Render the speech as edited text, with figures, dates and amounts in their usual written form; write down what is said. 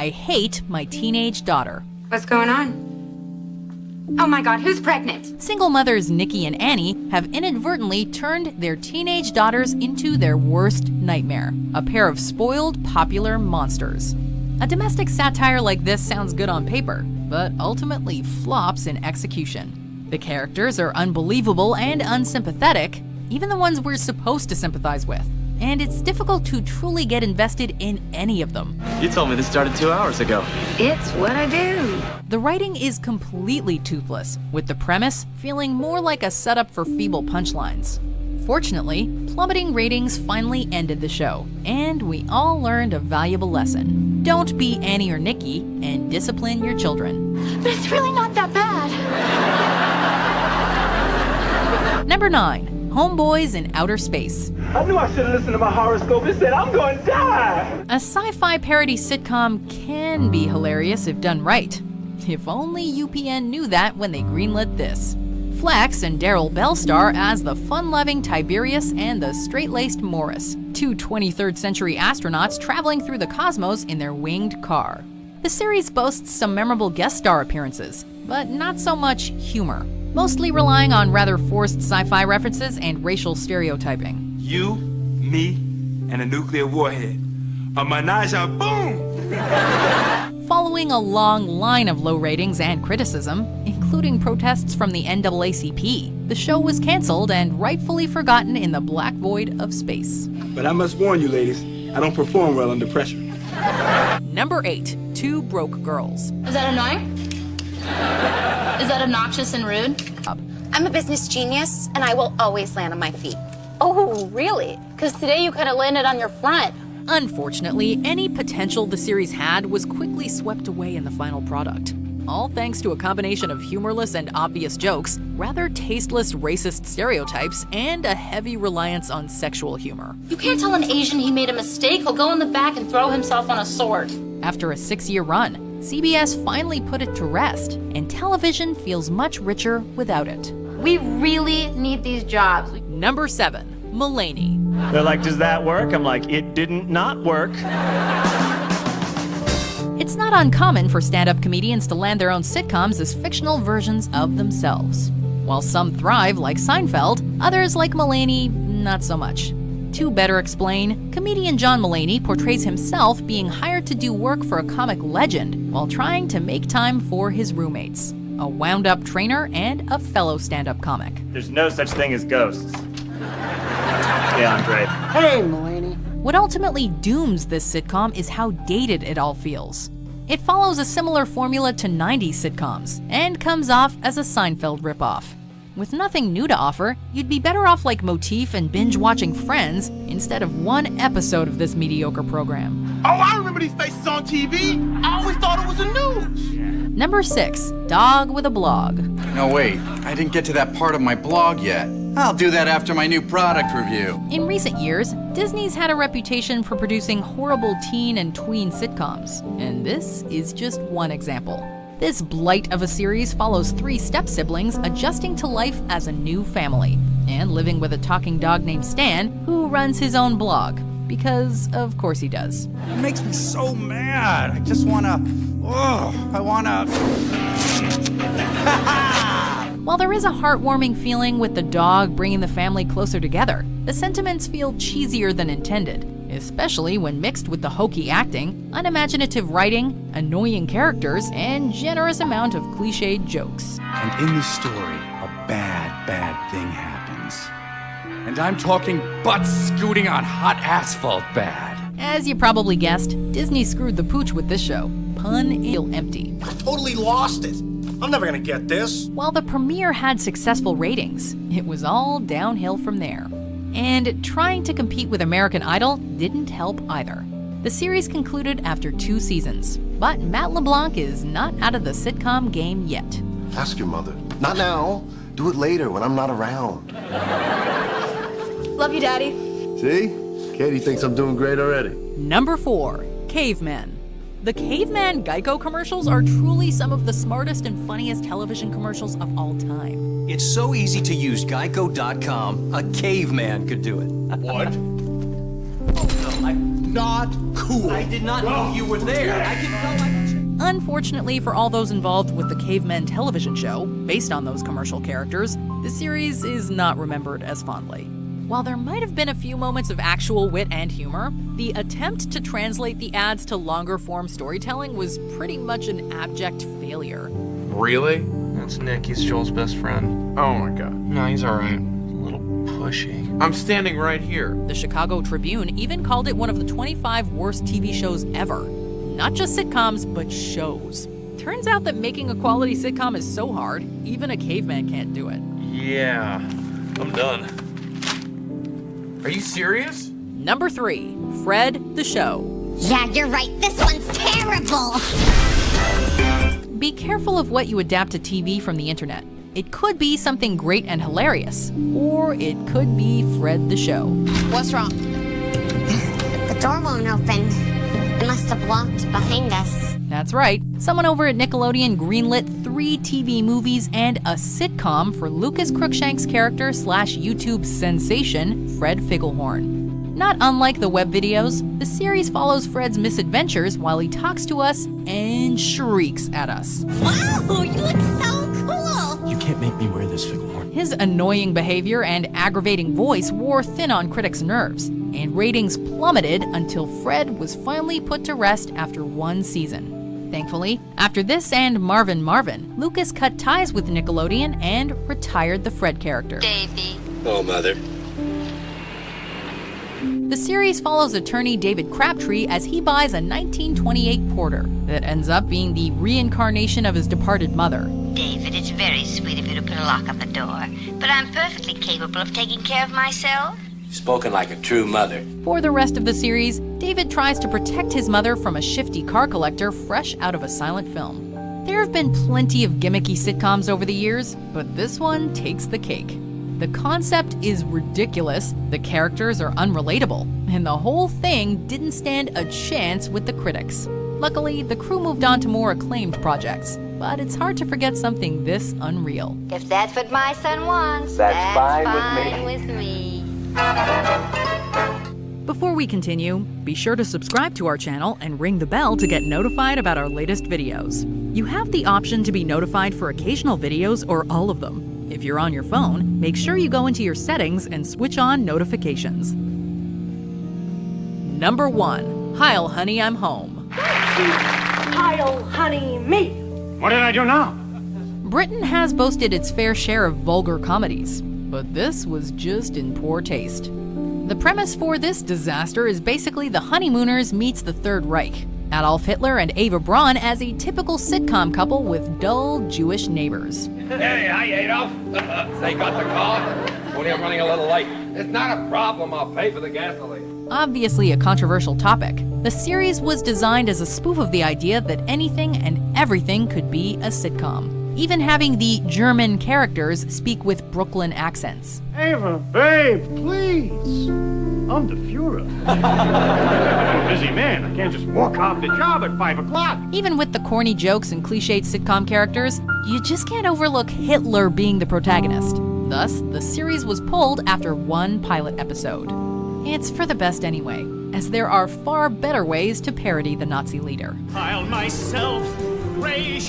I hate my teenage daughter. What's going on? Oh my God, who's pregnant? Single mothers Nikki and Annie have inadvertently turned their teenage daughters into their worst nightmare, a pair of spoiled, popular monsters. A domestic satire like this sounds good on paper, but ultimately flops in execution. The characters are unbelievable and unsympathetic, even the ones we're supposed to sympathize with. And it's difficult to truly get invested in any of them. You told me this started 2 hours ago. It's what I do. The writing is completely toothless, with the premise feeling more like a setup for feeble punchlines. Fortunately, plummeting ratings finally ended the show, and we all learned a valuable lesson. Don't be Annie or Nikki, and discipline your children. But it's really not that bad. Number 9. Homeboys in Outer Space. I knew I should have listened to my horoscope. It said I'm going to die. A sci-fi parody sitcom can be hilarious if done right. If only UPN knew that when they greenlit this. Flex and Daryl Bell star as the fun-loving Tiberius and the straight-laced Morris, two 23rd century astronauts traveling through the cosmos in their winged car. The series boasts some memorable guest star appearances, but not so much humor, mostly relying on rather forced sci-fi references and racial stereotyping. You, me, and a nuclear warhead. A menage a boom! Following a long line of low ratings and criticism, including protests from the NAACP, the show was canceled and rightfully forgotten in the black void of space. But I must warn you, ladies, I don't perform well under pressure. Number 8. Two Broke Girls. Is that annoying? Is that obnoxious and rude? I'm a business genius, and I will always land on my feet. Oh, really? Because today you kind of landed on your front. Unfortunately, any potential the series had was quickly swept away in the final product. All thanks to a combination of humorless and obvious jokes, rather tasteless racist stereotypes, and a heavy reliance on sexual humor. You can't tell an Asian he made a mistake. He'll go in the back and throw himself on a sword. After a 6-year run, CBS finally put it to rest, and television feels much richer without it. We really need these jobs. Number 7. Mulaney. They're like, does that work? I'm like, it didn't not work. It's not uncommon for stand-up comedians to land their own sitcoms as fictional versions of themselves. While some thrive, like Seinfeld, others, like Mulaney, not so much. To better explain, comedian John Mulaney portrays himself being hired to do work for a comic legend while trying to make time for his roommates, a wound-up trainer and a fellow stand-up comic. There's no such thing as ghosts. Yeah, Andre. Hey, Mulaney. What ultimately dooms this sitcom is how dated it all feels. It follows a similar formula to 90s sitcoms and comes off as a Seinfeld ripoff. With nothing new to offer, you'd be better off like Motif and binge-watching Friends instead of one episode of this mediocre program. Oh, I remember these faces on TV. I always thought it was the news. Number 6. Dog with a Blog. No, wait. I didn't get to that part of my blog yet. I'll do that after my new product review. In recent years, Disney's had a reputation for producing horrible teen and tween sitcoms, and this is just one example. This blight of a series follows 3 step-siblings adjusting to life as a new family, and living with a talking dog named Stan, who runs his own blog. Because, of course he does. It makes me so mad. I just wanna... While there is a heartwarming feeling with the dog bringing the family closer together, the sentiments feel cheesier than intended, especially when mixed with the hokey acting, unimaginative writing, annoying characters, and generous amount of cliched jokes. And in the story, a bad thing happens. And I'm talking butts scooting on hot asphalt bad. As you probably guessed, Disney screwed the pooch with this show. Pun empty. I totally lost it. I'm never gonna get this. While the premiere had successful ratings, it was all downhill from there. And trying to compete with American Idol didn't help either. The series concluded after 2 seasons, but Matt LeBlanc is not out of the sitcom game yet. Ask your mother. Not now. Do it later when I'm not around. Love you, Daddy. See? Katie thinks I'm doing great already. Number 4. Cavemen. The Caveman Geico commercials are truly some of the smartest and funniest television commercials of all time. It's so easy to use Geico.com, a caveman could do it. What? Not cool. I did not know you were there. I didn't know Unfortunately for all those involved with the Cavemen television show, based on those commercial characters, the series is not remembered as fondly. While there might have been a few moments of actual wit and humor, the attempt to translate the ads to longer-form storytelling was pretty much an abject failure. Really? That's Nick. He's Joel's best friend. Oh my god. No, he's alright. A little pushy. I'm standing right here. The Chicago Tribune even called it one of the 25 worst TV shows ever. Not just sitcoms, but shows. Turns out that making a quality sitcom is so hard, even a caveman can't do it. Yeah, I'm done. Are you serious? Number 3, Fred the Show. Yeah, you're right. This one's terrible. Be careful of what you adapt to TV from the internet. It could be something great and hilarious, or it could be Fred the Show. What's wrong? The door won't open. It must have locked behind us. That's right. Someone over at Nickelodeon greenlit 3 TV movies and a sitcom for Lucas Cruikshank's character / YouTube sensation, Fred Figglehorn. Not unlike the web videos, the series follows Fred's misadventures while he talks to us and shrieks at us. Wow, you look so cool. You can't make me wear this, Figglehorn. His annoying behavior and aggravating voice wore thin on critics' nerves, and ratings plummeted until Fred was finally put to rest after 1 season. Thankfully, after this and Marvin Marvin, Lucas cut ties with Nickelodeon and retired the Fred character. Baby. Oh, Mother. The series follows attorney David Crabtree as he buys a 1928 Porter that ends up being the reincarnation of his departed mother. David, it's very sweet of you to put a lock on the door, but I'm perfectly capable of taking care of myself. Spoken like a true mother. For the rest of the series, David tries to protect his mother from a shifty car collector fresh out of a silent film. There have been plenty of gimmicky sitcoms over the years, but this one takes the cake. The concept is ridiculous, the characters are unrelatable, and the whole thing didn't stand a chance with the critics. Luckily, the crew moved on to more acclaimed projects, but it's hard to forget something this unreal. If that's what my son wants, That's fine with me. Before we continue, be sure to subscribe to our channel and ring the bell to get notified about our latest videos. You have the option to be notified for occasional videos or all of them. If you're on your phone, make sure you go into your settings and switch on notifications. Number 1, Heil Honey, I'm Home. Heil Honey, me. What did I do now? Britain has boasted its fair share of vulgar comedies, but this was just in poor taste. The premise for this disaster is basically the honeymooners meets the Third Reich. Adolf Hitler and Eva Braun as a typical sitcom couple with dull Jewish neighbors. Hey, hi, Adolf. They got the car? Only I'm running a little late. It's not a problem. I'll pay for the gasoline. Obviously a controversial topic, the series was designed as a spoof of the idea that anything and everything could be a sitcom, even having the German characters speak with Brooklyn accents. Ava, babe, please. I'm the Fuhrer. I'm a busy man. I can't just walk off the job at 5 o'clock. Even with the corny jokes and cliched sitcom characters, you just can't overlook Hitler being the protagonist. Thus, the series was pulled after 1 pilot episode. It's for the best anyway, as there are far better ways to parody the Nazi leader. I'll myself raise